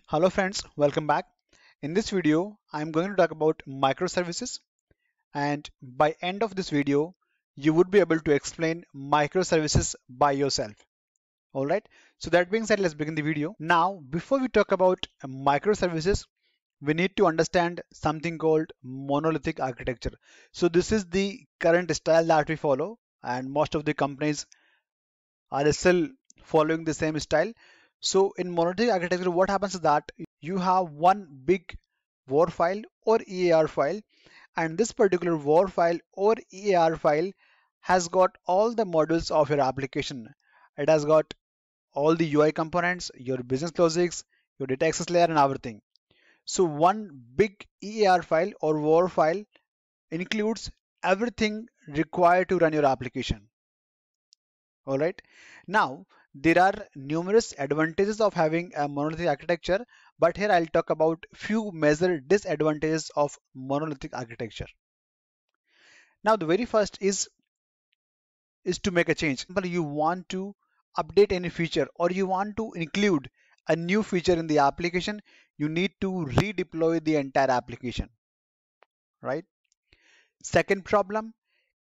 Hello friends, welcome back. In this video, I'm going to talk about microservices, and by end of this video, you would be able to explain microservices by yourself. All right. So that being said, let's begin the video. Now, before we talk about microservices, we need to understand something called monolithic architecture. So this is the current style that we follow, and most of the companies are still following the same style. So in monolithic architecture, what happens is that you have one big war file or EAR file, and this particular war file or EAR file has got all the modules of your application. It has got all the UI components, your business logics, your data access layer and everything. So one big EAR file or war file includes everything required to run your application. All right. Now, there are numerous advantages of having a monolithic architecture, but here I'll talk about few major disadvantages of monolithic architecture. Now, the very first is to make a change. But you want to update any feature or you want to include a new feature in the application, you need to redeploy the entire application, right? Second problem,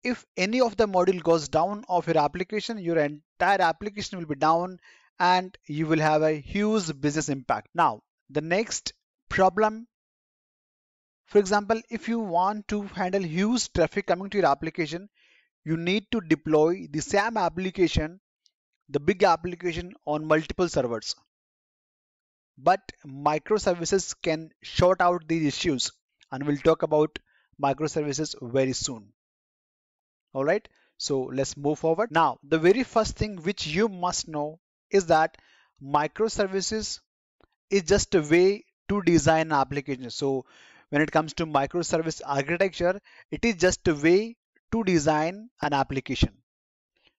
if any of the module goes down of your application, your entire application will be down and you will have a huge business impact. Now, the next problem, for example, if you want to handle huge traffic coming to your application, you need to deploy the same application, the big application on multiple servers. But microservices can sort out these issues, and we'll talk about microservices very soon. All right, so let's move forward. Now, the very first thing which you must know is that microservices is just a way to design an application. So when it comes to microservice architecture, it is just a way to design an application.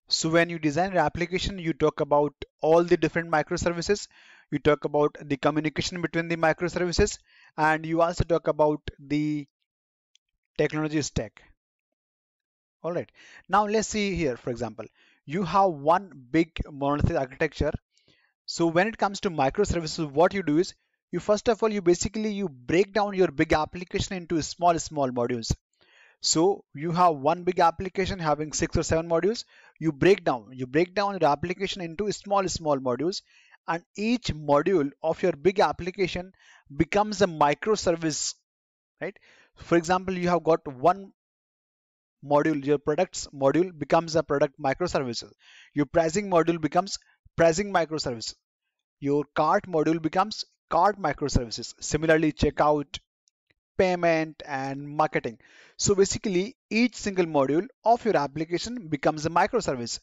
So when you design an application, you talk about all the different microservices, you talk about the communication between the microservices, and you also talk about the technology stack. All right, now let's see here. For example, you have one big monolithic architecture. So when it comes to microservices, what you do is you first of all, you break down your big application into small modules. So you have one big application having 6 or 7 modules. You break down your application into small modules, and each module of your big application becomes a microservice, right? For example, you have got one module, your products module becomes a product microservice. Your pricing module becomes pricing microservice. Your cart module becomes cart microservices. Similarly, checkout, payment and marketing. So basically each single module of your application becomes a microservice,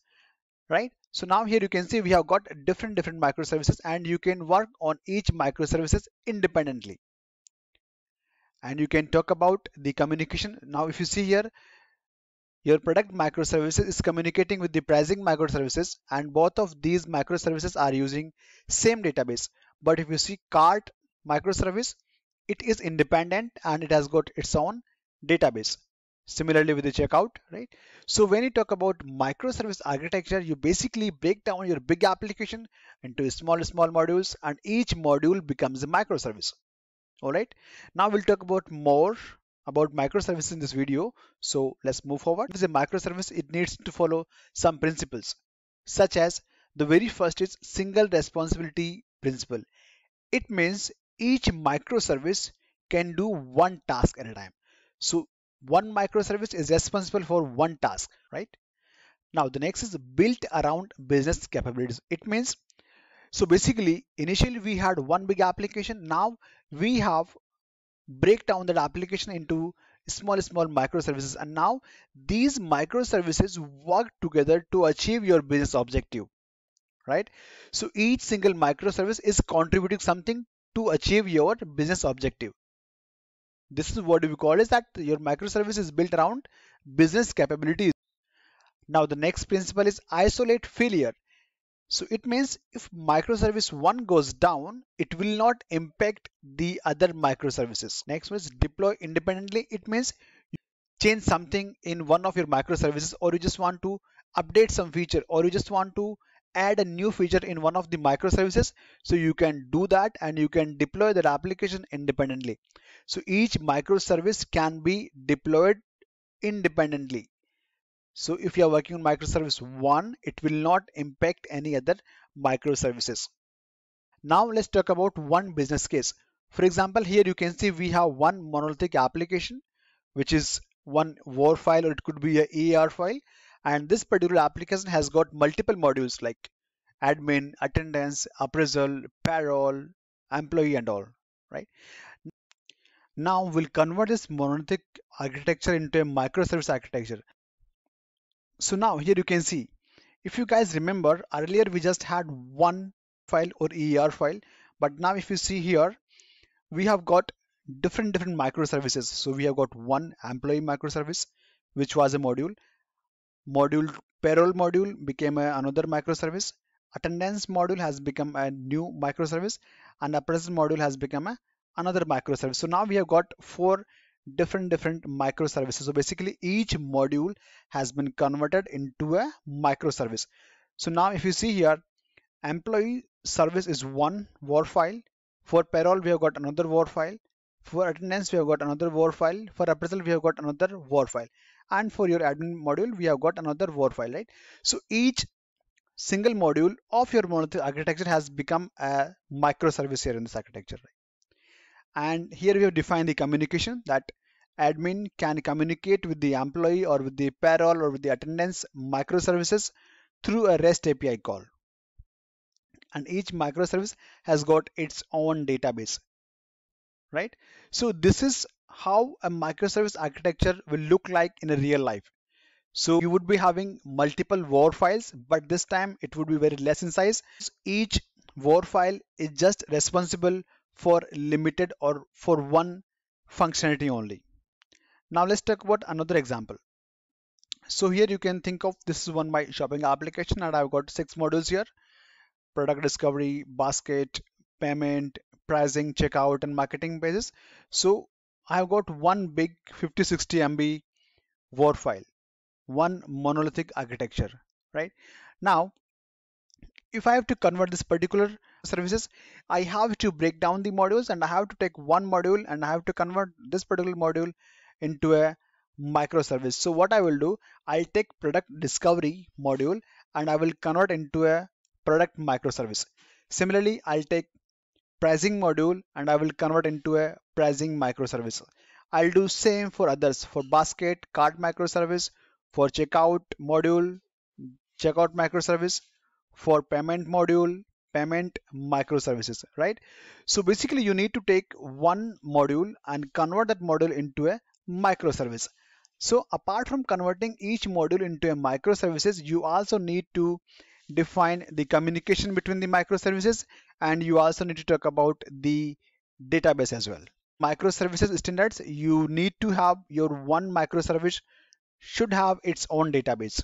right? So now here you can see we have got different microservices, and you can work on each microservices independently. And you can talk about the communication. Now if you see here, your product microservices is communicating with the pricing microservices, and both of these microservices are using same database. But if you see cart microservice, it is independent and it has got its own database. Similarly with the checkout, right? So when you talk about microservice architecture, you basically break down your big application into small modules, and each module becomes a microservice. All right, now we'll talk about more about microservices in this video. So let's move forward. If it's a microservice, it needs to follow some principles, such as the very first is single responsibility principle. It means each microservice can do one task at a time. So one microservice is responsible for one task, right? Now the next is built around business capabilities. It means, so basically initially we had one big application. Now we have break down that application into small microservices, and now these microservices work together to achieve your business objective, right? So each single microservice is contributing something to achieve your business objective. This is what we call is that your microservice is built around business capabilities. Now the next principle is isolate failure. So it means if microservice 1 goes down, it will not impact the other microservices. Next one is deploy independently. It means you change something in one of your microservices, or you just want to update some feature, or you just want to add a new feature in one of the microservices, so you can do that and you can deploy that application independently. So each microservice can be deployed independently. So if you are working on microservice 1, it will not impact any other microservices. Now let's talk about one business case. For example, here you can see we have one monolithic application, which is one WAR file, or it could be a EAR file. And this particular application has got multiple modules like admin, attendance, appraisal, payroll, employee, and all, right? Now we'll convert this monolithic architecture into a microservice architecture. So now here you can see, if you guys remember earlier, we just had one file or EAR file, but now if you see here, we have got different microservices. So we have got one employee microservice, which was a module. Payroll module became another microservice. Attendance module has become a new microservice, and appraisal module has become another microservice. So now we have got four different microservices. So basically each module has been converted into a microservice. So now if you see here, employee service is one WAR file. For payroll we have got another WAR file. For attendance we have got another WAR file. For appraisal we have got another WAR file. And for your admin module we have got another WAR file, right? So each single module of your monolithic architecture has become a microservice here in this architecture, right? And here we have defined the communication, that admin can communicate with the employee or with the payroll or with the attendance microservices through a REST API call. And each microservice has got its own database, right? So this is how a microservice architecture will look like in a real life. So you would be having multiple WAR files, but this time it would be very less in size. Each WAR file is just responsible for limited or for one functionality only. Now let's talk about another example. So here you can think of, this is one my shopping application, and I've got 6 modules here: product discovery, basket, payment, pricing, checkout, and marketing pages. So I've got one big 50-60 MB WAR file, one monolithic architecture, right? Now if I have to convert this particular services, I have to break down the modules, and I have to take one module and I have to convert this particular module into a microservice. So what I will do, I'll take product discovery module and I will convert into a product microservice. Similarly, I'll take pricing module and I will convert into a pricing microservice. I'll do same for others, for basket, cart microservice, for checkout module, checkout microservice, for payment module, payment microservices, right? So basically you need to take one module and convert that module into a microservice. So apart from converting each module into a microservices, you also need to define the communication between the microservices, and you also need to talk about the database as well. Microservices standards, you need to have your one microservice should have its own database.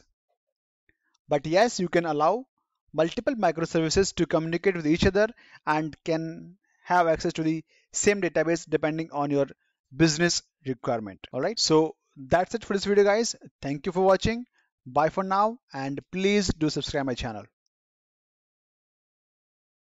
But yes, you can allow multiple microservices to communicate with each other and can have access to the same database depending on your business requirement. All right, so that's it for this video, guys. Thank you for watching. Bye for now, and please do subscribe my channel.